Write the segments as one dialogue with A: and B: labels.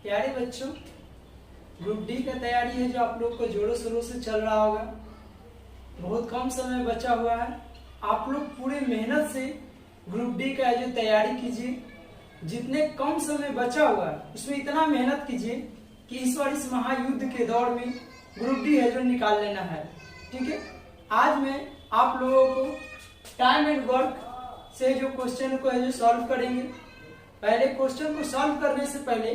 A: प्यारे बच्चों, group D का तैयारी है जो आप लोग को जोरों शोरों से चल रहा होगा। बहुत कम समय बचा हुआ है। आप लोग पूरे मेहनत से ग्रुप डी का जो तैयारी कीजिए। जितने कम समय बचा हुआ है उसमें इतना मेहनत कीजिए कि इस बार इस महायुद्ध के दौर में ग्रुप डी है जो निकाल लेना है। ठीक है, आज मैं आप लोगों को टाइम एंड वर्क से जो क्वेश्चन को है जो सॉल्व करेंगे। पहले क्वेश्चन को सॉल्व करने से पहले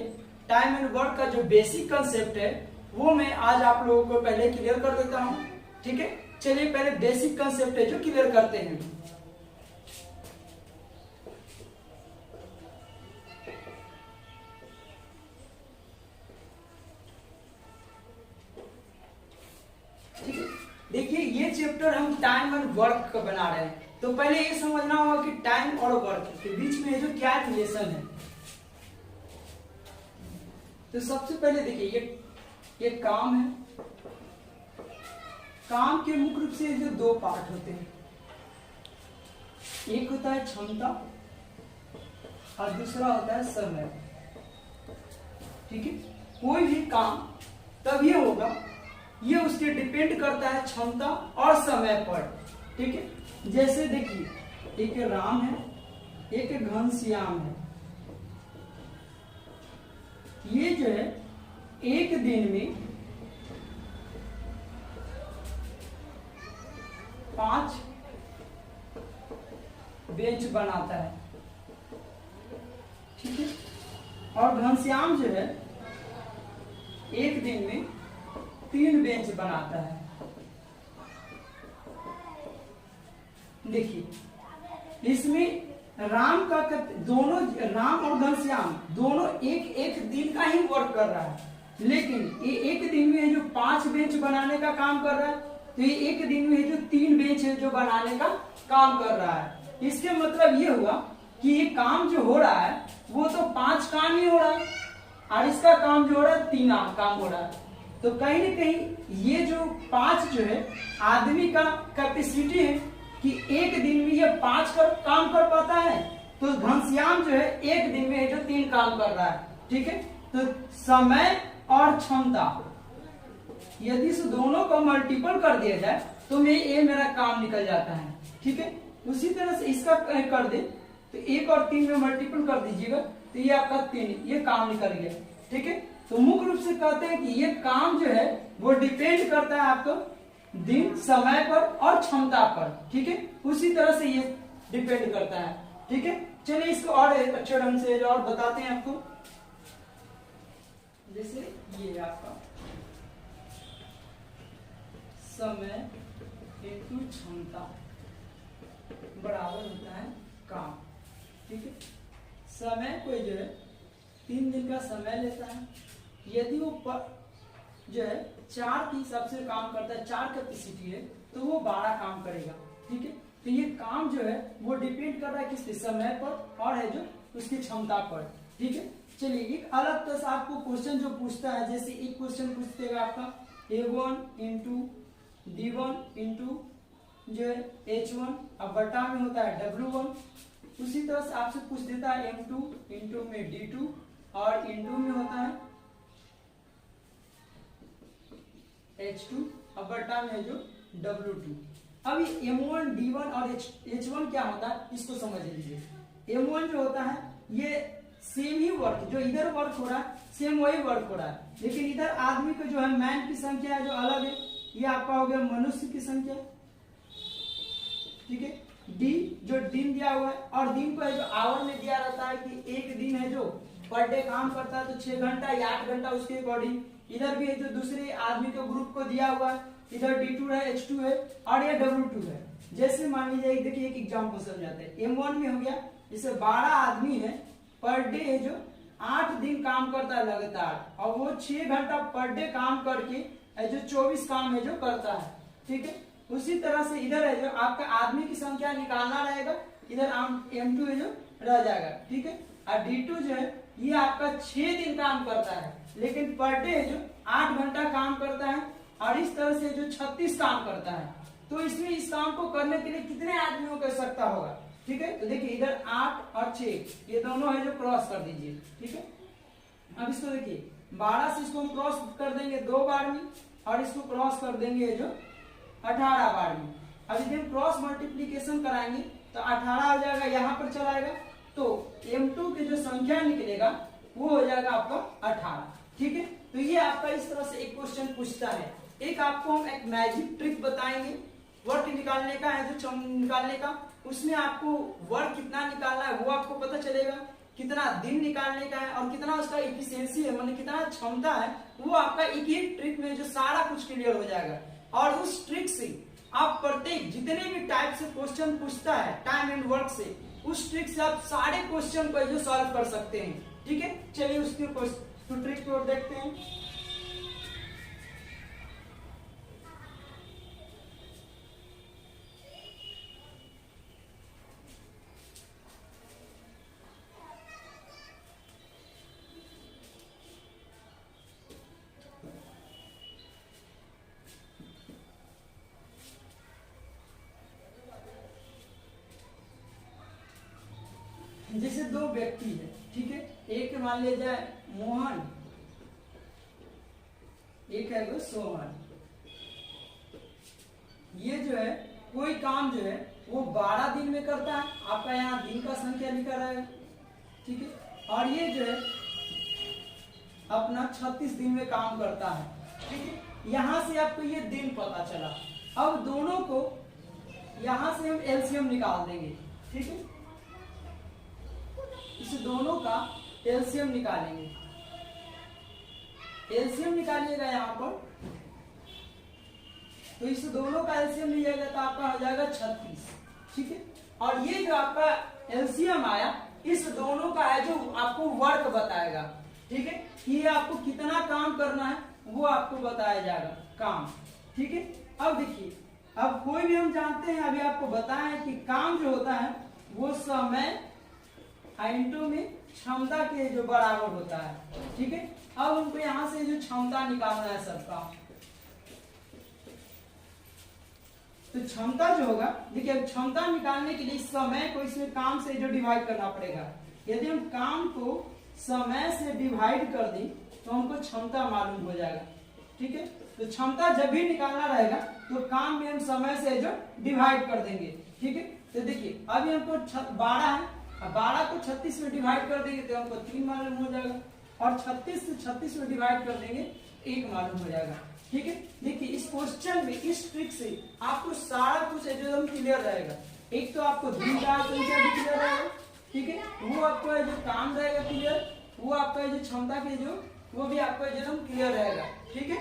A: टाइम एंड वर्क का जो बेसिक कंसेप्ट है वो मैं आज आप लोगों को पहले क्लियर कर देता हूं। ठीक है, चलिए पहले बेसिक कंसेप्ट है जो क्लियर करते हैं। ठीक है, देखिए ये चैप्टर हम टाइम एंड वर्क का बना रहे हैं, तो पहले ये समझना होगा कि टाइम और वर्क के बीच में जो क्या रिलेशन है। तो सबसे पहले देखिए ये काम है। काम के मुख्य रूप से जो दो पार्ट होते हैं, एक होता है क्षमता और दूसरा होता है समय। ठीक है, कोई भी काम तभी होगा, ये उसके डिपेंड करता है क्षमता और समय पर। ठीक है, जैसे देखिए एक राम है, एक घनश्याम है। ये जो है एक दिन में 5 बेंच बनाता है। ठीक है, और घनश्याम जो है एक दिन में 3 बेंच बनाता है। देखिए इसमें राम का दोनों, राम और घनश्याम दोनों एक एक दिन का ही वर्क कर रहा है, लेकिन ये एक दिन में जो 5 बेंच बनाने का काम कर रहा है, तो ये एक दिन में जो 3 बेंच है जो बनाने का काम कर रहा है। इसके मतलब ये हुआ कि ये काम जो हो रहा है वो तो 5 काम ही हो रहा है और इसका काम जो हो रहा है 3 काम हो रहा है। तो कहीं न कहीं ये जो 5 जो है आदमी का कैपेसिटी है कि एक दिन में ये 5 काम कर पाता है, तो घनश्याम जो है एक दिन में जो 3 काम कर रहा है। ठीक है, तो समय और क्षमता यदि इस दोनों को मल्टीपल कर दिया जाए तो ये मेरा काम निकल जाता है। ठीक है, उसी तरह से इसका कर दे तो 1 और 3 में मल्टीपल कर दीजिएगा तो ये आपका 3, ये काम निकल गया। ठीक है, तो मुख्य रूप से कहते हैं कि ये काम जो है वो डिपेंड करता है आपको दिन, समय पर और क्षमता पर। ठीक है, उसी तरह से ये डिपेंड करता है। ठीक है, चलिए इसको और अच्छे ढंग से और बताते हैं आपको। जैसे ये आपका समय इंटू क्षमता बराबर होता है काम। ठीक है, समय कोई जो है 3 दिन का समय लेता है, यदि वो जो है 4 के हिसाब से काम करता है, 4 कैपेसिटी है तो वो 12 काम करेगा। ठीक है, तो ये काम जो है वो डिपेंड कर रहा है किसके, समय पर और है जो उसकी क्षमता पर। ठीक है, चलिए एक अलग तरह से आपको क्वेश्चन जो पूछता है, जैसे एक क्वेश्चन पूछतेगा आपका A1 इंटू D1 इंटू जो है H1 अब बटा में होता है W1। उसी तरह से आपसे पूछ देता है M2 इंटू में D2 और इंटू में होता है H2 अब बटा में है जो W2। अब ये M1 D1 और H1 क्या होता है इसको समझ लीजिए। M1 जो होता है ये सेम ही वर्क, जो इधर वर्क हो रहा है सेम वही वर्क हो रहा है, लेकिन इधर आदमी को जो है मैन की संख्या है जो अलग है, ये आपका हो गया मनुष्य की संख्या। ठीक है, डी जो दिन दिया हुआ है और दिन को है जो आवर में दिया रहता है कि एक दिन है जो पर डे काम करता है तो 6 घंटा या 8 घंटा उसके अकॉर्डिंग। इधर भी है जो दूसरे आदमी को ग्रुप को दिया हुआ है, इधर D2 है, H2 है और ये W2 है। जैसे मान लीजिए देखिए एक एग्जाम्पल समझाते हैं। M1 में हो गया जैसे 12 आदमी है, पर डे है जो 8 दिन काम करता है लगातार और वो 6 घंटा पर डे काम करके जो 24 काम है जो करता है। ठीक है, उसी तरह से इधर है जो आपका आदमी की संख्या निकालना रहेगा, इधर M2 है जो रह जाएगा। ठीक है, और D2 जो है ये आपका 6 दिन काम करता है, लेकिन पर डे जो 8 घंटा काम करता है और इस तरह से जो 36 काम करता है। तो इसमें इस काम को करने के लिए कितने आदमियों की आवश्यकता होगा। ठीक है, तो देखिए इधर 8 और 6 ये दोनों है जो क्रॉस कर दीजिए। ठीक है, अब इसको देखिए 12 से इसको हम क्रॉस कर देंगे 2 बार में, और इसको क्रॉस कर देंगे जो 18 बार में। अब यदि हम क्रॉस मल्टीप्लीकेशन कराएंगे तो 18 हो जाएगा, यहाँ पर चला आएगा, तो M2 की जो संख्या निकलेगा वो हो जाएगा आपका 18। ठीक है, तो ये आपका इस तरह से एक क्वेश्चन पूछता है। एक आपको हम एक मैजिक ट्रिक बताएंगे वर्क निकालने का है, जो निकालने का, उसमें आपको वर्क कितना निकालना है वो आपको पता चलेगा, कितना दिन निकालने का है और कितना उसका एफिशिएंसी है, मतलब कितना क्षमता है, वो आपका एक ही ट्रिक में जो सारा कुछ क्लियर हो जाएगा। और उस ट्रिक से आप प्रत्येक जितने भी टाइप से क्वेश्चन पूछता है टाइम एंड वर्क से, उस ट्रिक से आप सारे क्वेश्चन को जो सॉल्व कर सकते हैं। ठीक है, चलिए उसके ट्रिक को देखते हैं। जैसे दो व्यक्ति है, ठीक है, एक मान लिया जाए मोहन, एक है वो सोहन। ये जो है कोई काम जो है वो 12 दिन में करता है, आपका यहाँ दिन का संख्या लिखा रहेगा। ठीक है, और ये जो है अपना 36 दिन में काम करता है। ठीक है, यहां से आपको ये दिन पता चला। अब दोनों को यहां से हम एलसीएम निकाल देंगे। ठीक है, इस दोनों का एलसीएम निकालेंगे। एलसीएम निकालिएगा यहाँ पर, तो इस दोनों का एलसीएम लीजिएगा तो आपका हो जाएगा 36। ठीक है, और ये जो आपका एलसीएम आया इस दोनों का है जो आपको वर्क बताएगा। ठीक है, ये आपको कितना काम करना है वो आपको बताया जाएगा काम। ठीक है, अब देखिए, अब कोई भी हम जानते हैं, अभी आपको बताया कि काम जो होता है वो समय इंटू में क्षमता के जो बराबर होता है। ठीक है, अब हमको यहां से जो क्षमता निकालना है सबका, तो क्षमता जो होगा, देखिए क्षमता निकालने के लिए समय को इसमें काम से जो डिवाइड करना पड़ेगा। यदि हम काम को समय से डिवाइड कर दें तो हमको क्षमता मालूम हो जाएगा। ठीक है, तो क्षमता जब भी निकालना रहेगा तो काम में हम समय से जो डिवाइड कर देंगे। ठीक है, तो देखिए अभी हमको 12 है, अब 12 को 36 में डिवाइड कर देंगे तो हमको 3 मालूम हो जाएगा, और 36 से 36 में डिवाइड कर देंगे 1 मालूम हो जाएगा। ठीक है, देखिए इस क्वेश्चन में इस ट्रिक से आपको सारा कुछ एकदम क्लियर रहेगा। एक तो आपको दिन का संख्या भी क्लियर रहेगा। ठीक है, वो आपको जो काम रहेगा क्लियर, वो आपका जो क्षमता के जो वो भी आपको एकदम क्लियर रहेगा। ठीक है,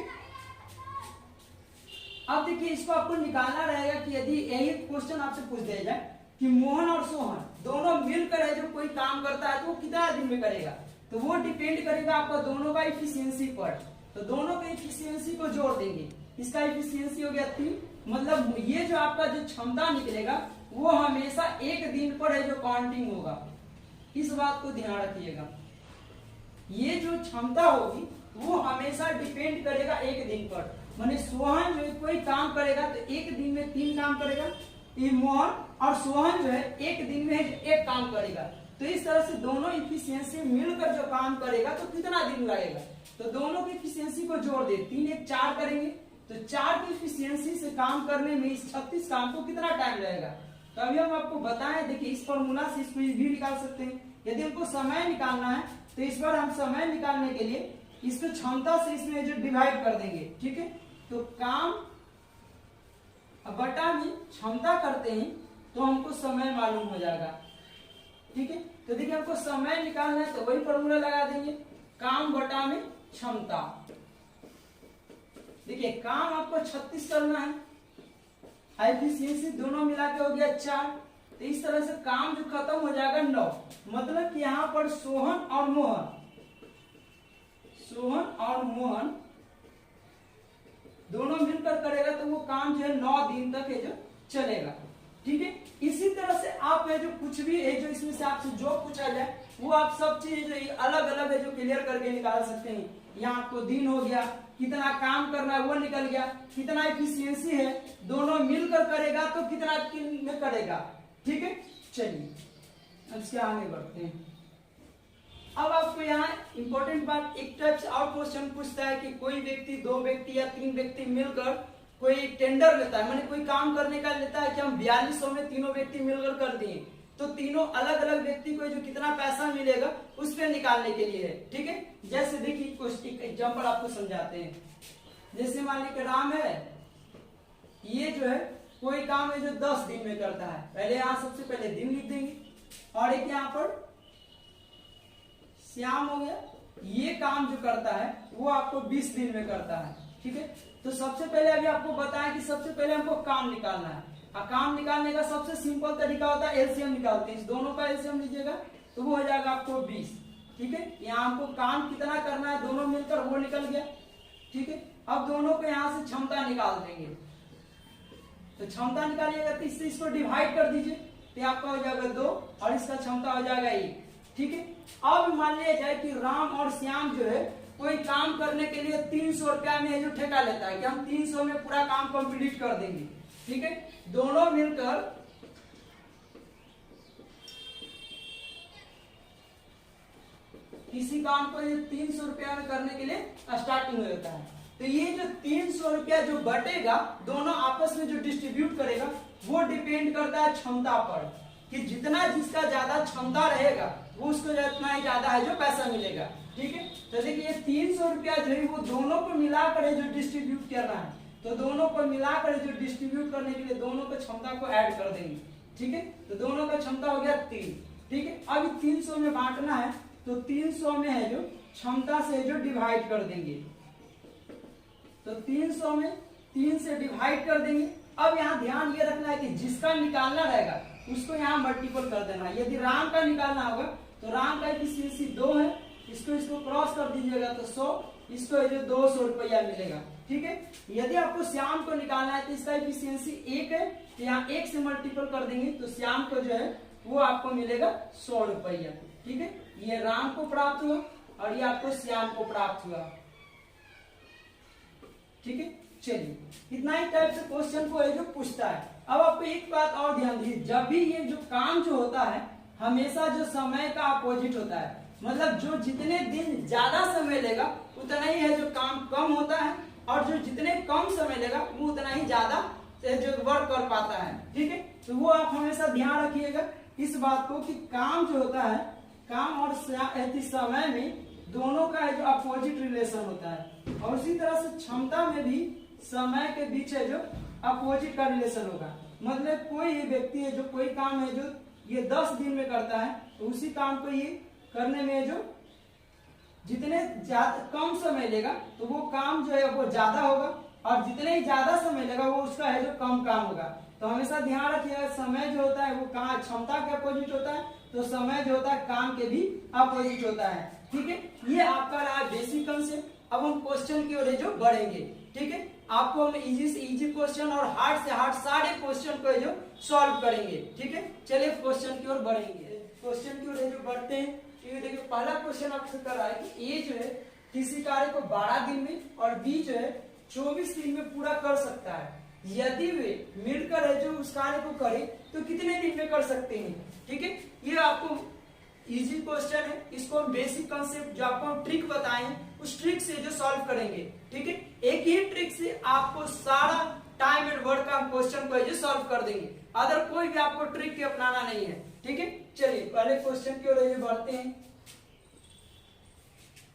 A: अब देखिए इसको आपको निकालना रहेगा कि यदि यही क्वेश्चन आपसे पूछ दिया जाए कि मोहन और सोहन दोनों मिलकर है जो कोई काम करता है तो वो कितना दिन में करेगा, तो वो डिपेंड करेगा आपका दोनों का इफिशियंसी पर। तो दोनों के इफिशियंसी को जोड़ देंगे, इसका इफिशियंसी हो गया 3, मतलब ये जो आपका जो क्षमता निकलेगा वो हमेशा एक दिन पर है जो काउंटिंग होगा। इस बात को ध्यान रखिएगा, ये जो क्षमता होगी वो हमेशा डिपेंड करेगा एक दिन पर। माने सोहन जो कोई काम करेगा तो एक दिन में 3 काम करेगा, ये मोहन और सोहन जो है एक दिन में 1 काम करेगा। तो इस तरह से दोनों इफिशियंसी मिलकर जो काम करेगा तो कितना दिन लगेगा, तो दोनों की इफिशियंसी को जोड़ दे, 3 1 4 करेंगे, तो 4 की इफिशियंसी से काम करने में इस 36 काम को कितना टाइम लगेगा। तो अभी हम आपको बताएं, देखिए इस फॉर्मूला से इसको भी निकाल सकते हैं। यदि हमको समय निकालना है तो इस बार हम समय निकालने के लिए इसको क्षमता से इसमें जो डिवाइड कर देंगे। ठीक है, तो काम बटा में क्षमता करते हैं तो हमको समय मालूम हो जाएगा। ठीक है, तो देखिए हमको समय निकालना है तो वही फॉर्मूला लगा देंगे, काम बटा में क्षमता। देखिए काम आपको 36 करना है, एफिशिएंसी दोनों मिला के हो गया 4, तो इस तरह से काम जो खत्म हो जाएगा 9। मतलब कि यहाँ पर सोहन और मोहन दोनों मिलकर करेगा तो वो काम जो है 9 दिन तक है जो चलेगा। ठीक है, इसी तरह से आप है जो कुछ भी है जो इसमें से आपसे जो पूछा जाए वो आप सब चीज जो अलग अलग है जो क्लियर करके निकाल सकते हैं। यहाँ आपको दिन हो गया, कितना काम करना है वो निकल गया, कितना एफिशिएंसी है, दोनों मिलकर करेगा तो कितना दिन में करेगा। ठीक है, चलिए अब इसके आगे बढ़ते हैं। अब आपको यहाँ इंपॉर्टेंट बात, एक टाइप से और क्वेश्चन पूछता है कि कोई व्यक्ति, 2 व्यक्ति या 3 व्यक्ति मिलकर कोई टेंडर लेता है, माने कोई काम करने का लेता है कि हम 4200 में तीनों व्यक्ति मिलकर कर दिए, तो तीनों अलग अलग व्यक्ति को जो कितना पैसा मिलेगा उस पर निकालने के लिए है। ठीक है, जैसे देखिए कुछ एग्जाम्पल आपको समझाते हैं। जैसे मान लीजिए राम है, ये जो है कोई काम है जो 10 दिन में करता है, पहले यहाँ सबसे पहले दिन लिख देंगे, और एक यहाँ पर श्याम हो गया, ये काम जो करता है वो आपको 20 दिन में करता है। ठीक है, तो सबसे पहले अभी आपको बताया कि सबसे पहले हमको काम निकालना है, और काम निकालने का सबसे सिंपल तरीका होता है एलसीएम निकालते हैं। इस दोनों का एलसीएम लीजिएगा तो वो हो जाएगा आपको 20। ठीक है, यहाँ हमको काम कितना करना है दोनों मिलकर, वो निकल गया। ठीक है, अब दोनों को यहाँ से क्षमता निकाल देंगे, तो क्षमता निकालिएगा तो इससे इसको डिवाइड कर दीजिए, तो आपका हो जाएगा 2 और इसका क्षमता हो जाएगा 1। ठीक है, अब मान लिया जाए कि राम और श्याम जो है कोई काम करने के लिए 300 रुपया में जो ठेका लेता है कि हम 300 में पूरा काम कंप्लीट कर देंगे। ठीक है, दोनों मिलकर किसी काम को 300 रुपया में करने के लिए स्टार्टिंग हो जाता है, तो ये जो 300 रुपया जो बटेगा दोनों आपस में जो डिस्ट्रीब्यूट करेगा वो डिपेंड करता है क्षमता पर, कि जितना जिसका ज्यादा क्षमता रहेगा वो उसको जितना ही ज्यादा है जो पैसा मिलेगा। ठीक है, तो देखिए ये 300 रुपया जो है वो दोनों को मिलाकर है जो डिस्ट्रीब्यूट करना है, तो दोनों को मिलाकर जो डिस्ट्रीब्यूट करने के लिए दोनों को क्षमता को ऐड कर देंगे। ठीक है, तो दोनों का क्षमता हो गया 3। ठीक है, अब 300 में बांटना है तो 300 में है जो क्षमता से जो डिवाइड कर देंगे, तो 300 में 3 से डिवाइड कर देंगे। अब यहाँ ध्यान ये रखना है कि जिसका निकालना रहेगा उसको यहाँ मल्टीपल कर देना है। यदि राम का निकालना होगा तो राम का एफिशिएंसी 2 है, इसको क्रॉस कर दीजिएगा तो 100, इसको जो 200 रुपया मिलेगा। ठीक है, यदि आपको श्याम को निकालना है तो इसका एफिशिएंसी 1 है, तो यहाँ 1 से मल्टीपल कर देंगे तो श्याम को जो है वो आपको मिलेगा 100 रुपया। ठीक है, ये राम को प्राप्त हुआ और ये आपको श्याम को प्राप्त हुआ। ठीक है, चलिए इतना ही टाइप से क्वेश्चन को है जो पूछता है। अब आपको एक बात और ध्यान दीजिए, जब भी ये जो काम जो होता है हमेशा जो समय का अपोजिट होता है, मतलब जो जितने दिन ज्यादा समय लेगा उतना ही है जो काम कम होता है, और जो जितने कम समय लेगा वो उतना ही ज्यादा जो वर्क कर पाता है। ठीक है, तो वो आप हमेशा ध्यान रखिएगा इस बात को कि काम जो होता है, काम और समय में दोनों का है जो अपोजिट रिलेशन होता है, और उसी तरह से क्षमता में भी समय के बीच है जो अपोजिट का रिलेशन होगा। मतलब कोई व्यक्ति है जो कोई काम है जो ये 10 दिन में करता है, तो उसी काम को ये करने में जो जितने कम समय लेगा तो वो काम जो है वो ज्यादा होगा, और जितने ही ज्यादा समय लेगा वो उसका है जो कम काम होगा। तो हमेशा ध्यान रखिएगा समय जो होता है वो क्षमता के अपोजिट होता है, तो समय जो होता है काम के भी अपोजिट होता है। ठीक है, ये आपका रहा बेसिक कंसेप्ट। अब हम क्वेश्चन की ओर जो बढ़ेंगे। ठीक है, आपको हम इजी से इजी क्वेश्चन और हार्ड से हार्ड सारे क्वेश्चन को जो सॉल्व करेंगे। ठीक है, चलिए क्वेश्चन की ओर बढ़ेंगे। क्वेश्चन की ओर जो बढ़ते हैं, ये देखिए पहला क्वेश्चन आपसे कर रहा है कि ए जो है किसी कार्य को 12 दिन में और बी जो है 24 दिन में पूरा कर सकता है, यदि वे मिलकर है जो उस कार्य को करे तो कितने दिन में कर सकते हैं। ठीक है, ये आपको इजी क्वेश्चन है, इसको हम बेसिक कंसेप्ट जो आपको हम ट्रिक बताएं उस ट्रिक से जो सॉल्व करेंगे। ठीक है, एक ही ट्रिक से आपको सारा टाइम एंड वर्क का क्वेश्चन को जो सॉल्व कर देंगे, अदर कोई भी आपको ट्रिक के अपनाना नहीं है। ठीक है, चलिए पहले क्वेश्चन की ओर बढ़ते हैं।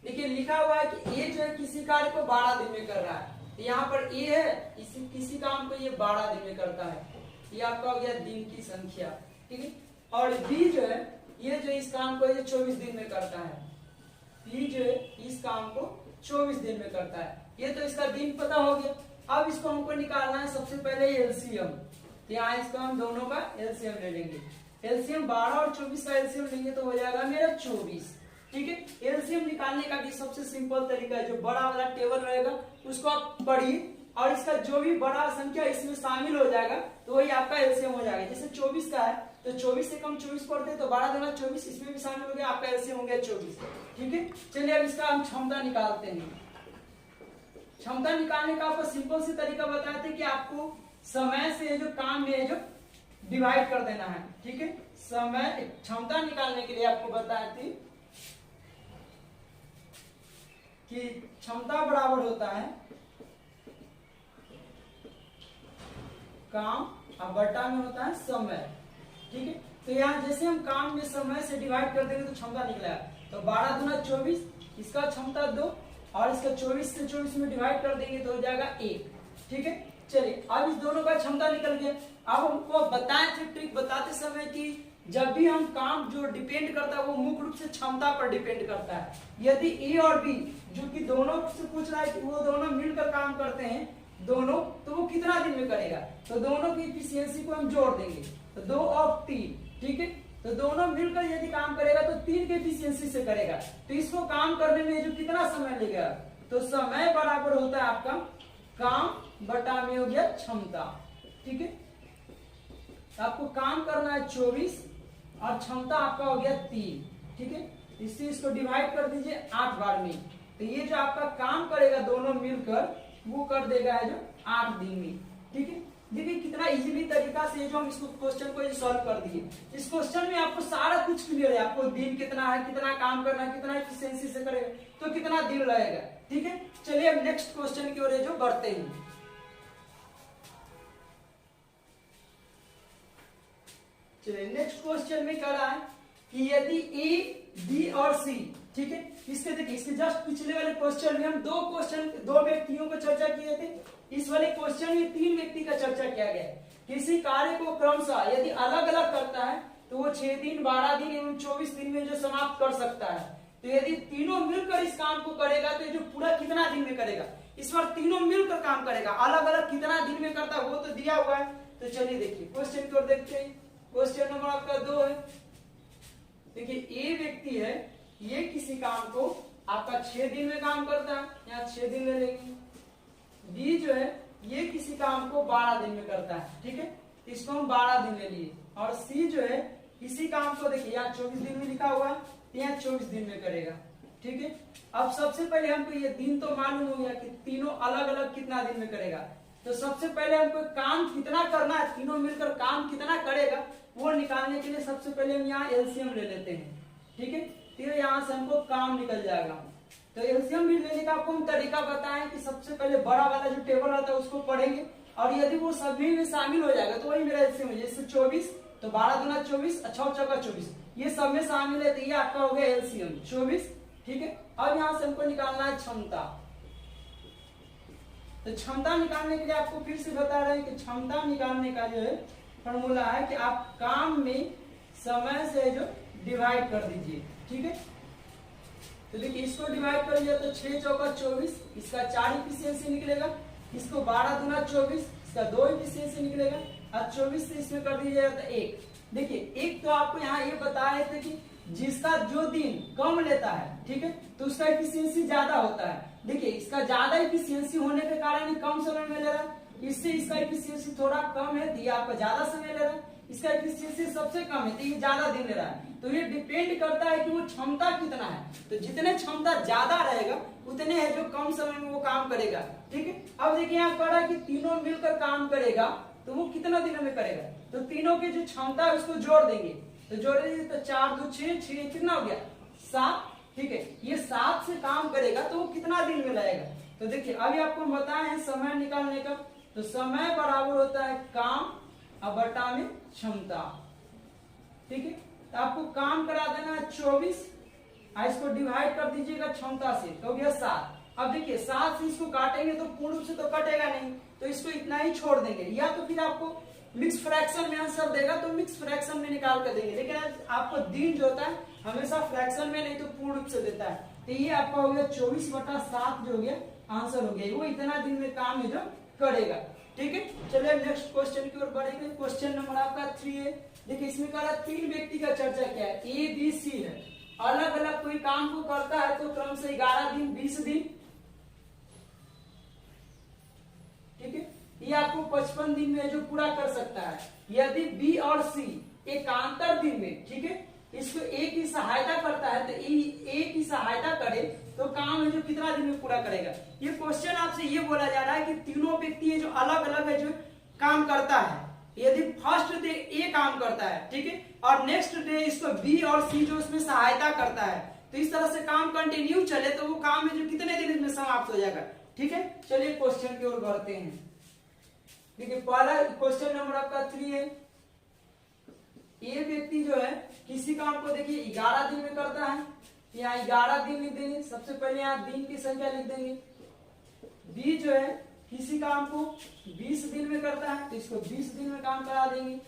A: देखिए लिखा हुआ है कि ए जो है किसी कार्य को 12 दिन में कर रहा है, यहाँ पर ए है किसी काम को ये 12 दिन में करता है, ये आपका हो गया दिन की संख्या। ठीक है, और बी जो है ये जो इस काम को ये 24 दिन में करता है, बी जो है इस काम को 24 दिन में करता है, ये तो इसका दिन पता हो गया। अब इसको हमको निकालना है सबसे पहले एलसीएम, यहाँ इसको हम दोनों का एलसीएम ले लेंगे। एलसीएम 12 और 24 का एलसीएम लेंगे तो हो जाएगा मेरा 24। ठीक है, एलसीएम निकालने का भी सबसे सिंपल तरीका है, जो बड़ा वाला टेबल रहेगा उसको आप पढ़िए और इसका जो भी बड़ा संख्या इसमें शामिल हो जाएगा तो वही आपका एलसीएम हो जाएगा। जैसे 24 का है तो 24 से कम 24 पढ़ते हैं तो 12 दूना 24 इसमें भी शामिल हो गया, आपका एलसीएम हो गया 24। ठीक है, चलिए अब इसका हम क्षमता निकालते हैं। क्षमता निकालने का आपको सिंपल से तरीका बताए थे कि आपको समय से जो काम में जो डिवाइड कर देना है। ठीक है, समय क्षमता निकालने के लिए आपको बताए थे कि क्षमता बराबर होता है काम और बटा में होता है समय। ठीक है, तो यहाँ जैसे हम काम में समय से डिवाइड कर देंगे तो क्षमता निकलेगा। तो 12 दूना 24, इसका क्षमता 2 और इसका 24 से 24 में डिवाइड कर देंगे तो हो जाएगा 1। ठीक है, चलिए अब इस दोनों का क्षमता निकल गया। अब हमको बताए थे ट्रिक बताते समय कि जब भी हम काम जो डिपेंड करता है वो मुख्य रूप से क्षमता पर डिपेंड करता है। यदि ए और बी जो कि दोनों से पूछ रहा है कि वो दोनों मिलकर काम करते हैं दोनों, तो वो कितना दिन में करेगा, तो दोनों की इफिशियंसी को हम जोड़ देंगे तो 2 और 3। ठीक है, तो दोनों मिलकर यदि काम करेगा तो 3 के इफिशियंसी से करेगा, तो इसको काम करने में जो कितना समय लगेगा, तो समय बराबर होता है आपका काम बटा में हो गया क्षमता। ठीक है, आपको काम करना है 24 और क्षमता आपका हो गया 3। ठीक है, इससे इसको डिवाइड कर दीजिए 8 बार में, तो ये जो आपका काम करेगा दोनों मिलकर वो कर देगा है जो 8 दिन में। ठीक है, देखिए कितना इजीली तरीका से जो हम इसको क्वेश्चन को सॉल्व कर दिए। इस क्वेश्चन में आपको सारा कुछ क्लियर है, आपको दिन कितना है, कितना काम करना है, कितना एफिशिएंसी से करेगा तो कितना दिन लगेगा। ठीक है, चलिए अब नेक्स्ट क्वेश्चन की ओर जो बढ़ते हैं। चलिए नेक्स्ट क्वेश्चन में कह रहा है कि यदि ए बी और सी, ठीक है, इसके देखिए इसके जस्ट पिछले वाले क्वेश्चन में हम दो व्यक्तियों को चर्चा किए थे। इस वाले क्वेश्चन में 3 व्यक्ति का चर्चा किया गया है। किसी कार्य को क्रमशः यदि अलग अलग करता है तो वो 6 दिन, 12 दिन एवं 24 दिन में जो समाप्त कर सकता है। तो यदि तीनों मिलकर इस काम को करेगा तो ये जो पूरा कितना दिन में करेगा, इस बार तीनों मिलकर काम करेगा, अलग अलग कितना दिन में करता है वो तो दिया हुआ है। तो चलिए देखिए क्वेश्चन की ओर देखते हैं। क्वेश्चन नंबर आपका 2 है। देखिए ए व्यक्ति है, ये किसी काम को आपका 6 दिन में काम करता है, यहाँ 6 दिन ले लेंगे। बी जो है ये किसी काम को 12 दिन में करता है। ठीक है, इसको हम 12 दिन ले लिए। और सी जो है किसी काम को देखिए यहाँ 24 दिन में लिखा हुआ है, यहाँ 24 दिन में करेगा। ठीक है, अब सबसे पहले हमको ये दिन तो मालूम हो गया कि तीनों अलग अलग कितना दिन में करेगा। तो सबसे पहले हमको काम कितना करना है, तीनों मिलकर काम कितना करेगा वो निकालने के लिए सबसे पहले हम यहाँ एलसीएम ले लेते हैं। ठीक है, फिर यहाँ से हमको काम निकल जाएगा। तो एलसीएम भी लेने का आपको हम तरीका बताएं कि सबसे पहले बड़ा वाला जो टेबल रहता है उसको पढ़ेंगे और यदि वो सभी में शामिल हो जाएगा तो वही मेरा एलसीएम है। जैसे 24 तो 12 दूना 24, 6 चौका 24, ये सब में शामिल है तो ये आपका हो गया एलसीएम 24। ठीक है, अब यहाँ से हमको निकालना है क्षमता। तो क्षमता निकालने के लिए आपको फिर से बता रहे हैं कि क्षमता निकालने का जो है फॉर्मूला है कि आप काम में समय से जो डिवाइड कर दीजिए। ठीक है, तो देखिए इसको डिवाइड कर लिया तो 6 चौका 24, इसका 4 इफिशियंसी निकलेगा। इसको 12 दूना 24, इसका 2 इफिशियंसी निकलेगा और 24 से इसमें कर दीजिएगा तो 1। देखिए एक तो आपको यहाँ ये बता रहे थे कि जिसका जो दिन कम लेता है, ठीक है, तो उसका इफिशियंसी ज्यादा होता है। देखिए इसका ज्यादा इफिशियंसी होने के कारण कम समय में ले रहा है, इससे इसका इफिशियंसी थोड़ा कम है तो ये आपका ज्यादा समय ले रहा है। इसका एफिशिएंसी सबसे कम है तो ये ज्यादा दिन ले रहा है। तो ये डिपेंड करता है कि वो क्षमता कितना है। तो जितने क्षमता ज्यादा रहेगा उतने है जो कम समय में वो काम करेगा। ठीक है, अब देखिए यहाँ कह रहा है कि तीनों मिलकर काम करेगा तो वो कितना दिनों में करेगा। तो तीनों की जो क्षमता है उसको जोड़ देंगे, तो जोड़ेंगे तो 4 2 6 6 कितना हो गया 7। ठीक है, ये 7 से काम करेगा तो वो कितना दिन में लगेगा। तो देखिए अभी आपको बताए हैं समय निकालने का, तो समय बराबर होता है काम और बटा में क्षमता। ठीक है, तो आपको काम करा देना है 24 और इसको डिवाइड कर दीजिएगा क्षमता से तो हो गया 7। अब देखिए 7 से इसको काटेंगे तो पूर्ण रूप से तो कटेगा नहीं, तो इसको इतना ही छोड़ देंगे, या तो फिर आपको मिक्स फ्रैक्शन में आंसर देगा तो मिक्स फ्रैक्शन में निकाल कर देंगे। लेकिन आपको दिन जो होता है हमेशा फ्रैक्शन में नहीं तो पूर्ण रूप से देता है। तो ये आपका हो गया 24/7 जो हो गया आंसर हो गया, वो इतना दिन में काम है जो करेगा। ठीक है, चलिए नेक्स्ट क्वेश्चन की ओर बढ़ेंगे। क्वेश्चन नंबर आपका 3 है। देखिए इसमें कह रहा है 3 व्यक्ति का चर्चा किया है, ए बी सी है, अलग अलग कोई काम को करता है तो क्रम से 11 दिन 20 दिन। ठीक है, ये आपको 55 दिन में जो पूरा कर सकता है। यदि बी और सी एकांतर दिन में, ठीक है, इसको ए की सहायता करता है तो ए की सहायता करे तो काम है जो कितना दिन में पूरा करेगा। ये क्वेश्चन आपसे ये बोला जा रहा है कि तीनों व्यक्ति है जो अलग अलग है जो काम करता है। यदि फर्स्ट डे ए काम करता है, ठीक है, और नेक्स्ट डे इसको बी और सी जो उसमें सहायता करता है, तो इस तरह से काम कंटिन्यू चले तो वो काम है जो कितने दिन में समाप्त हो जाएगा। ठीक है, चलिए क्वेश्चन की ओर बढ़ते हैं। देखिए पहला क्वेश्चन नंबर आपका 3 है। एक व्यक्ति जो है किसी काम को देखिए 11 दिन में करता है, यहाँ 11 दिन लिख देंगे। सबसे पहले यहाँ दिन की संख्या लिख देंगे। बी जो है किसी काम को 20 दिन में करता है तो इसको 20 दिन में काम करा देंगे।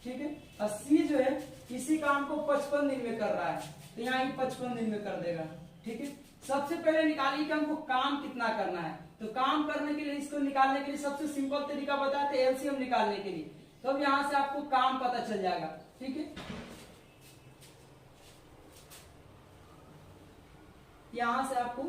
A: ठीक है, और सी जो है किसी काम को 55 दिन में कर रहा है तो यहाँ 55 दिन में कर देगा। ठीक है, सबसे पहले निकालिए कि हमको काम कितना करना है। तो काम करने के लिए, इसको निकालने के लिए सबसे सिंपल तरीका बताते हैं एलसीएम निकालने के लिए। तो अब यहाँ से आपको काम पता चल जाएगा। ठीक है, यहां से आपको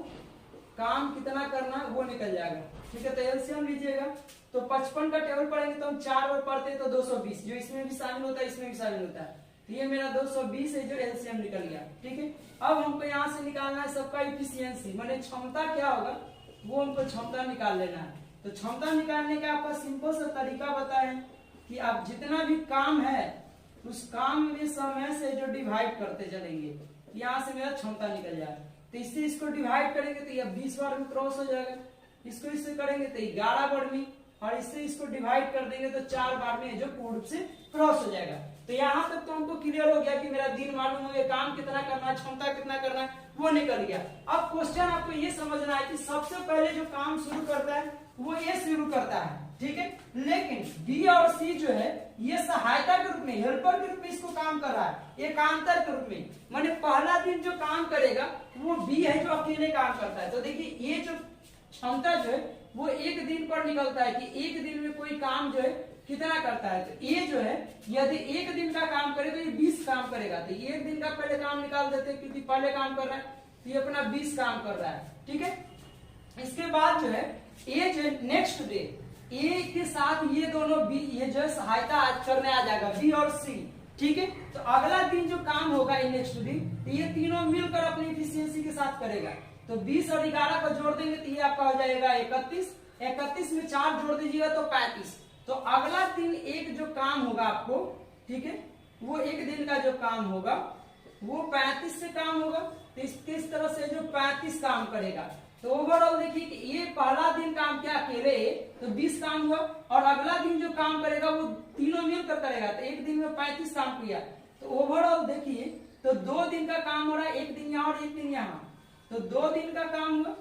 A: काम कितना करना है वो निकल जाएगा। ठीक है, तो एलसीएम लीजिएगा। तो 55 का टेबल पढ़ेंगे तो हम 4 बार पढ़ते हैं तो 220, जो इसमें भी शामिल होता है इसमें भी शामिल होता है। तो ये मेरा 220 है जो एलसीएम निकल गया। ठीक है, अब हमको यहाँ से निकालना है सबका इफिशियंसी, माने क्षमता क्या होगा वो हमको क्षमता निकाल लेना है। तो क्षमता निकालने का आपका सिंपल सा तरीका बताएं कि आप जितना भी काम है उस काम में समय से जो डिवाइड करते चलेंगे, यहाँ से मेरा क्षमता निकल जाएगा। तो इससे इसको डिवाइड करेंगे तो यह 20 बार में क्रॉस हो जाएगा। इसको इससे करेंगे तो 11 बार में, और इससे इसको डिवाइड कर देंगे तो 4 बार में जो पूर्ण रूप से क्रॉस हो जाएगा। तो यहाँ तक तो हमको क्लियर हो गया कि मेरा दिन मालूम हो गया, काम कितना करना है, क्षमता कितना करना है वो निकल गया। अब क्वेश्चन आपको ये समझना है कि सबसे पहले जो काम शुरू करता है वो ये शुरू करता है। ठीक है, लेकिन बी और सी जो है ये सहायता के रूप में, हेल्पर के रूप में इसको काम कर रहा है, एकांतर के रूप में। माने पहला दिन जो काम करेगा वो बी है जो अकेले काम करता है। तो देखिए ये जो क्षमता जो है वो एक दिन पर निकलता है कि एक दिन में कोई काम जो है कितना करता है। तो ये जो है यदि एक दिन का काम करे तो ये 20 काम करेगा। तो ये एक दिन का पहले काम निकाल देते हैं क्योंकि पहले काम कर रहा है, तो ये अपना 20 काम कर रहा है। ठीक है, इसके बाद जो है ए जो नेक्स्ट डे ए के साथ ये दोनों बी, ये जो है सहायता करने आ जाएगा बी और सी। ठीक है, तो अगला दिन जो काम होगा नेक्स्ट दिन तो ये तीनों मिलकर अपनी इफिशियंसी के साथ करेगा। तो 20 और 11 को जोड़ देंगे तो ये आपका हो जाएगा 31। 31 में 4 जोड़ दीजिएगा तो 35। तो अगला दिन एक जो काम होगा आपको, ठीक है, वो एक दिन का जो काम होगा वो 35 से काम होगा। तो इस तरह से जो 35 काम करेगा। तो ओवरऑल देखिए कि ये पहला दिन काम क्या अकेले तो 20 काम हुआ, और अगला दिन जो काम करेगा वो तीनों मिलकर करेगा तो एक दिन में 35 काम किया। तो ओवरऑल देखिए तो 2 दिन का काम हो रहा है, एक दिन यहाँ और एक दिन यहाँ। तो 2 दिन का काम हुआ,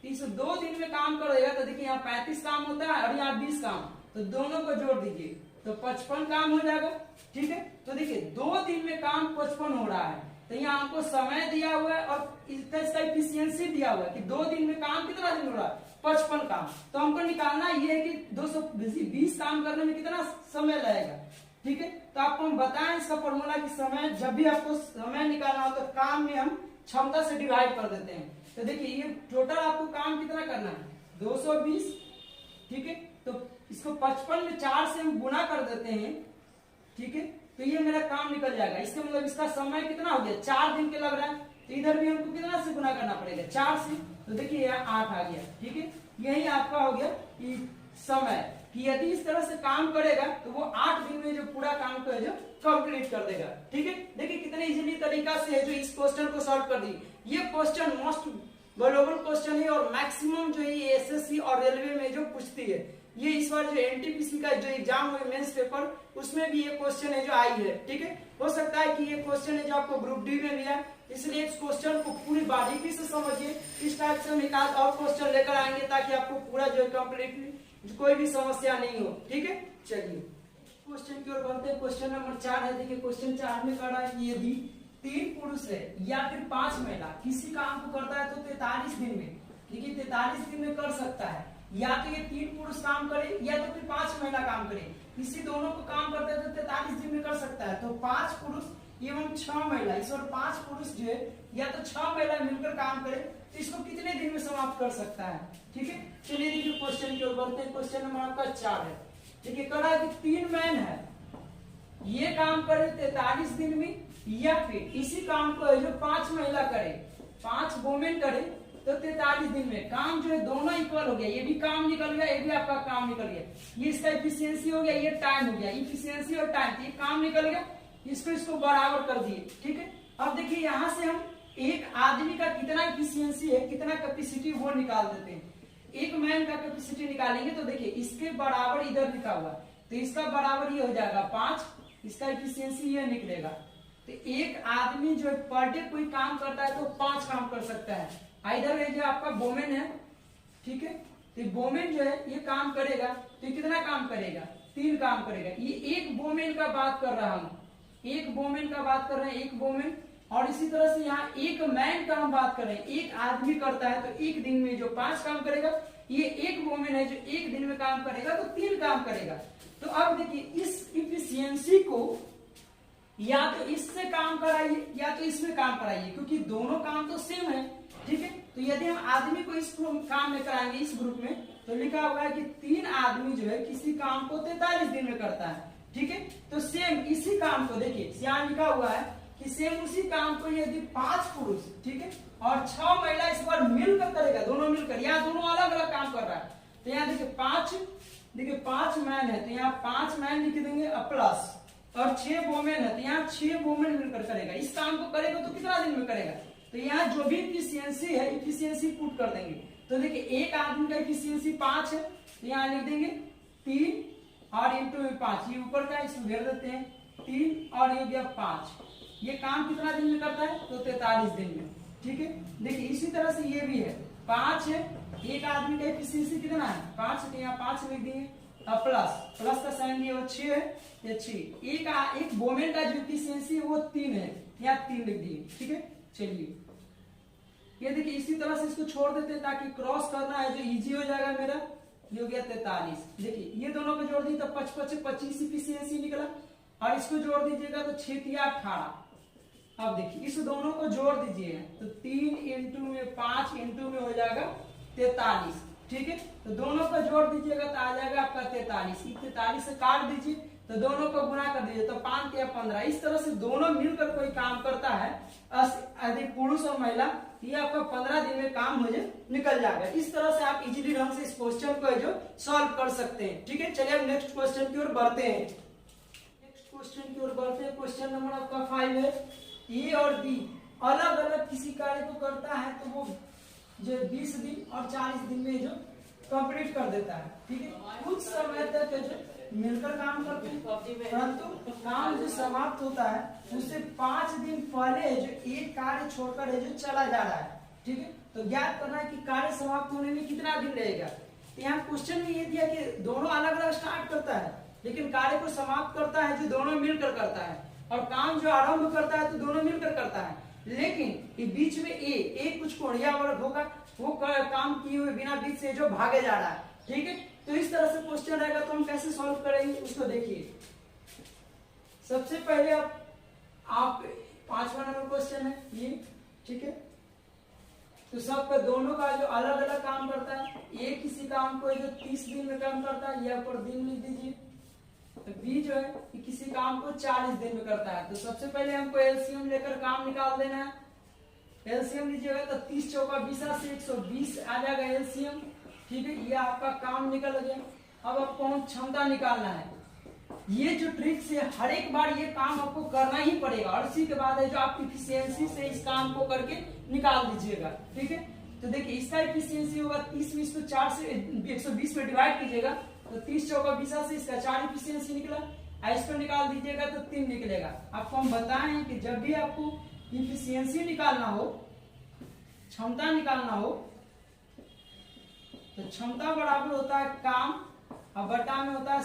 A: इस 2 दिन में काम करेगा तो देखिए यहाँ 35 काम होता है और यहाँ 20 काम, तो दोनों को जोड़ दीजिए तो 55 काम हो जाएगा। ठीक है, तो देखिए 2 दिन में काम 55 हो रहा है। तो यहाँ हमको समय दिया हुआ है और इसका इफिशियंसी दिया हुआ है कि 2 दिन में काम कितना दिन हो रहा है 55 काम। तो हमको निकालना ये है कि 220 काम करने में कितना समय लगेगा। ठीक है, तो आपको हम बताएं इसका फॉर्मूला कि समय, जब भी आपको समय निकालना हो तो काम में हम क्षमता से डिवाइड कर देते हैं। तो देखिए ये टोटल आपको काम कितना करना है 220। ठीक है, तो इसको 55 में 4 से हम गुना कर देते हैं। ठीक है, तो ये मेरा काम निकल जाएगा। इसका मतलब इसका समय कितना हो गया 4 दिन के लग रहा है। तो इधर भी हमको कितना से गुना करना पड़ेगा 4 से। तो देखिए यहाँ 8 आ गया। ठीक है, यही आपका हो गया कि समय कि यदि इस तरह से काम करेगा तो वो 8 दिन में जो पूरा काम को जो कंप्लीट कर देगा। ठीक है, देखिए कितने इजीली तरीका से है जो इस क्वेश्चन को सॉल्व कर दी। ये क्वेश्चन मोस्ट वैल्यूएबल क्वेश्चन है और मैक्सिमम जो है एसएससी और रेलवे में जो पूछती है। ये इस बार जो एनटीपीसी का जो एग्जाम हुआ मेंस पेपर उसमें भी ये क्वेश्चन है जो आई है। ठीक है, हो सकता है कि ये क्वेश्चन है जो आपको ग्रुप डी में भी है, इसलिए इस क्वेश्चन को पूरी बारीकी से समझिए। इस टाइप से हम एक आध और क्वेश्चन लेकर आएंगे ताकि आपको पूरा जो है कंप्लीटली कोई भी समस्या नहीं हो। ठीक है, चलिए क्वेश्चन की ओर बढ़ते हैं। क्वेश्चन नंबर 4 है। देखिए क्वेश्चन 4 में कह रहा है कि यदि 3 पुरुष है या फिर 5 महिला किसी काम को करता है तो 43 दिन में, देखिए 43 दिन में कर सकता है। या तो ये 3 पुरुष काम करे या तो फिर 5 महिला काम करे, किसी दोनों को काम करता है तो 43 दिन में कर सकता है। तो 5 पुरुष एवं 6 महिला, इस बार 5 पुरुष जो है या तो 6 महिला मिलकर काम करे तो इसको कितने दिन में समाप्त कर सकता है। ठीक है, चलिए देखिए क्वेश्चन की ओर बढ़ते हैं। क्वेश्चन नंबर आपका 4 है। देखिए कह रहा है कि 3 मैन है, ये काम करे 43 दिन में, या फिर इसी काम को है जो 5 महिला करे, 5 वोमेन करे तो 43 दिन में। काम जो है दोनों इक्वल हो गया, ये भी काम निकल गया, ये भी आपका काम निकल गया। ये इसका इफिशियंसी हो गया, ये टाइम हो गया। इफिशियंसी और टाइम, ये काम निकल गया, इसको बराबर कर दिए। ठीक है, अब देखिए यहां से हम एक आदमी का कितना इफिशियंसी है, कितना कैपेसिटी वो निकाल देते हैं। एक मैन का कैपेसिटी निकालेंगे तो देखिए इसके बराबर इधर लिखा हुआ है, तो इसका बराबर ये हो जाएगा 5, इसका इफिशियंसी ये निकलेगा। तो एक आदमी जो पर डे कोई काम करता है तो 5 काम कर सकता है। इधर ये जो आपका वोमेन है, ठीक है, तो वोमेन जो है ये काम करेगा तो कितना काम करेगा, 3 काम करेगा। ये एक वोमेन का बात कर रहा हूं, एक वोमेन का बात कर रहे हैं, एक वोमेन। और इसी तरह से यहाँ एक मैन का हम बात कर रहे हैं, एक आदमी करता है तो एक दिन में जो 5 काम करेगा, ये एक वोमेन है जो एक दिन में काम करेगा तो 3 काम करेगा। तो अब देखिए इस इफिशियंसी को या तो इससे काम कराइए या तो इसमें काम कराइए, क्योंकि दोनों काम तो सेम है, ठीक है। तो यदि हम आदमी को इस काम में कराएंगे इस ग्रुप में, तो लिखा हुआ है कि 3 आदमी जो है किसी काम को 43 दिन में करता है, ठीक है। तो सेम इसी काम को देखिए यहाँ लिखा हुआ है कि सेम उसी काम को यदि 5 पुरुष, ठीक है, और 6 महिला इस बार मिलकर करेगा, दोनों मिलकर, या दोनों अलग अलग काम कर रहा है, तो यहाँ देखिए 5 मैन है तो यहाँ 5 मैन लिख देंगे प्लस, और 6 वोमेन है तो यहाँ 6 वोमेन मिलकर करेगा। इस काम को करेगा तो कितना दिन में करेगा, तो यहाँ जो भी इफिशियंसी है इफिशियंसी पुट कर देंगे। तो देखिए एक आदमी का इफिशियंसी 5 है तो यहाँ लिख देंगे 3 और इंटू 5, ये ऊपर का इसमें घेर देते हैं 3 और ये गया 5। ये काम कितना दिन में करता है, तो 43 दिन में, ठीक है। देखिए इसी तरह से ये भी है 5 है, एक आदमी का एफिशिएंसी कितना है 5, तो यहाँ 5 लिख दिए, अब प्लस का साइन दिए वो 6 है, ये 6। एक वोमेन का जो एफिशिएंसी है वो 3 है, यहाँ 3 लिख दिए, ठीक है। चलिए ये देखिए इसी तरह से इसको छोड़ देते हैं ताकि क्रॉस करना है जो इजी हो जाएगा मेरा। ये हो गया 43। देखिए ये दोनों को जोड़ दी तो 25 इफिशियंसी निकला, और इसको जोड़ दीजिएगा तो 6 या 18। अब देखिए इस दोनों को जोड़ दीजिए तो 3 इंटू में 5 इंटू में हो जाएगा 43, ठीक है। तो दोनों को जोड़ दीजिएगा तो आ जाएगा आपका 43। 43 से काट दीजिए तो दोनों को गुणा कर दीजिए तो 5 या 15। इस तरह से दोनों मिलकर कोई काम करता है, यदि पुरुष और महिला, ये आपका 15 दिन में काम हो जाए निकल जाएगा। इस तरह से आप इजीली ढंग से इस क्वेश्चन को जो सॉल्व कर सकते हैं, ठीक है। चलिए अब नेक्स्ट क्वेश्चन की ओर बढ़ते हैं। नेक्स्ट क्वेश्चन की ओर बढ़ते हैं। क्वेश्चन नंबर आपका 5 है, ए और बी अलग अलग किसी कार्य को करता है तो वो जो 20 दिन और 40 दिन में जो कंप्लीट कर देता है, ठीक है। कुछ समय तक जो मिलकर काम करते हैं, परंतु काम जो समाप्त होता है उससे 5 दिन पहले जो एक कार्य छोड़कर है जो चला जा रहा है, ठीक है। तो ज्ञात करना है कि कार्य समाप्त होने में कितना दिन लगेगा। तो यहाँ क्वेश्चन में ये दिया कि दोनों अलग अलग स्टार्ट करता है लेकिन कार्य को समाप्त करता है जो दोनों मिलकर करता है, और काम जो आरंभ करता है तो दोनों मिलकर करता है। लेकिन ये बीच में ए कुछ कोणियावर्त होगा, वो काम किए हुए बिना बीच से जो भागे जा रहा है, ठीक है। तो इस तरह से क्वेश्चन रहेगा तो हम कैसे सॉल्व करेंगे उसको देखिए। सबसे पहले आप 5वां नंबर क्वेश्चन है ये, ठीक है। तो सबका दोनों का जो अलग अलग काम करता है, ए किसी काम को जो 30 दिन में काम करता है, यह पर दिन लिख दीजिए। तो बी जो है कि किसी काम को 40 दिन में करता है। तो सबसे पहले हमको एलसीएम लेकर काम निकाल देना है। एलसीएम लीजिएगा तो 30 चौका 20 से 120 आ जाएगा एलसीएम, ठीक है। ये आपका काम निकल गया। अब आपको क्षमता निकालना है। ये जो ट्रिक से हर एक बार ये काम आपको करना ही पड़ेगा, और इसी के बाद है जो आप इफिशियंसी से इस काम को करके निकाल दीजिएगा, ठीक है। तो देखिए इसका इफिशियंसी होगा 30 में इसको 4 से 120 में डिवाइड कीजिएगा तो 30 चौका 20 से इसका 4 इफिशियंसी निकला। इसको निकाल दीजिएगा तो 3 निकलेगा। आपको हम बताएं कि जब भी आपको इफिशियंसी निकालना हो, क्षमता निकालना हो, तो क्षमता बराबर होता है काम और बटा में होता है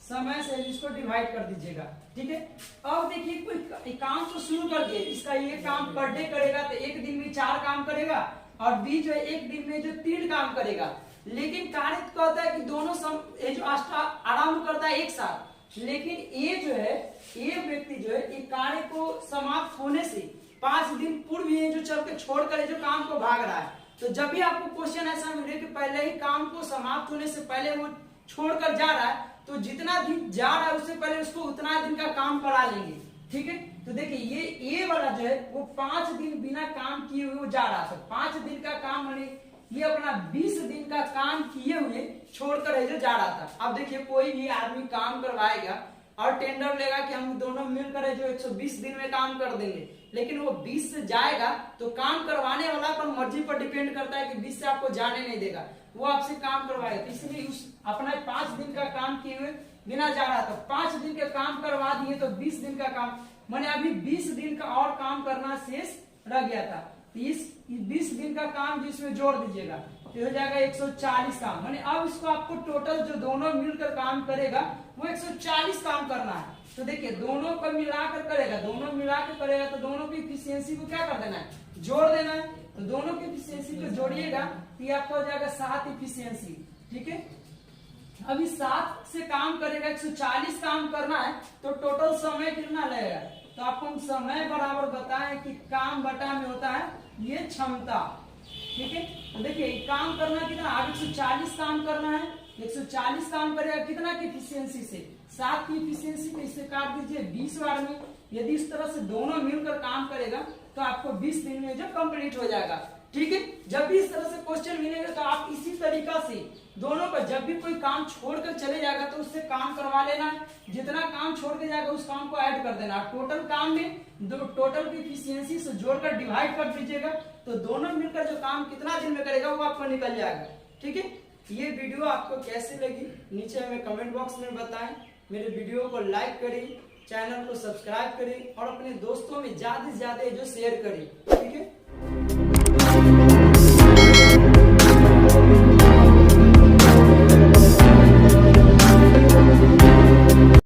A: समय से इसको डिवाइड कर दीजिएगा, ठीक है। अब देखिए कोई काम तो शुरू कर दिए, इसका ये काम पर डे करेगा तो एक दिन में 4 काम करेगा, और बी जो है एक दिन में जो 3 काम करेगा। लेकिन कार्य तो कहता है कि दोनों ये जो आरंभ करता है एक साथ, लेकिन ये जो है ये व्यक्ति जो है एक कार्य को समाप्त होने से 5 दिन पूर्व ये जो चल के छोड़कर जो काम को भाग रहा है। तो जब भी आपको क्वेश्चन ऐसा मिले कि पहले ही काम को समाप्त होने से पहले वो छोड़कर जा रहा है, तो जितना दिन जा रहा है उससे पहले उसको उतना दिन का काम करा लेंगे, ठीक है। तो देखिए ये ए वाला जो है वो 5 दिन बिना काम किए हुए वो जा रहा था। 5 दिन का काम माने ये अपना 20 दिन का काम किए हुए छोड़कर है जो जा रहा था। अब देखिए कोई भी आदमी काम करवाएगा और टेंडर लेगा कि हम दोनों मिलकर है जो 120 दिन में काम कर देंगे, लेकिन वो 20 से जाएगा तो काम करवाने वाला पर मर्जी पर डिपेंड करता है कि 20 से आपको जाने नहीं देगा, वो आपसे काम करवाएगा। तो इसलिए उस अपना 5 दिन का काम किए हुए बिना जा रहा था, 5 दिन का काम करवा दिए तो 20 दिन का काम, मैंने अभी 20 दिन का और काम करना शेष रह गया था। तो इस 20 दिन का काम जिसमें जोड़ दीजिएगा तो हो जाएगा 140 काम। मैंने अब इसको आपको टोटल जो दोनों मिलकर काम करेगा वो 140 काम करना है। तो देखिए दोनों को मिलाकर करेगा, दोनों मिलाकर करेगा तो दोनों की इफिशियंसी को क्या कर देना है, जोड़ देना है। तो दोनों की इफिशियंसी को जोड़िएगा तो ये आपका हो जाएगा 7 इफिशियंसी। ठीक है, अभी 7 से काम करेगा, 140 काम करना है तो टोटल समय कितना लगेगा। तो आपको हम समय बराबर बताएं कि काम बटा में होता है ये क्षमता। ठीक है, तो देखिए काम करना कितना, आप 140 काम करना है, 140 काम करेगा कितना की इफिशियंसी से, 7 की इफिशियंसी को इससे काट दीजिए 20 बार में। यदि इस तरह से दोनों मिलकर काम करेगा तो आपको 20 दिन में जो कंप्लीट हो जाएगा। ठीक है, जब भी इस तरह से क्वेश्चन मिलेगा तो आप इसी तरीका से दोनों का, जब भी कोई काम छोड़कर चले जाएगा तो उससे काम करवा लेना है, जितना काम छोड़ के जाएगा उस काम को ऐड कर देना। टोटल काम में टोटल की इफिशियंसी से जोड़कर डिवाइड कर दीजिएगा तो दोनों मिलकर जो काम कितना दिन में करेगा वो आपको निकल जाएगा। ठीक है, ये वीडियो आपको कैसी लगी नीचे हमें कमेंट बॉक्स में बताएं। मेरे वीडियो को लाइक करें, चैनल को सब्सक्राइब करें और अपने दोस्तों में ज्यादा से ज्यादा जो शेयर करें। ठीक है।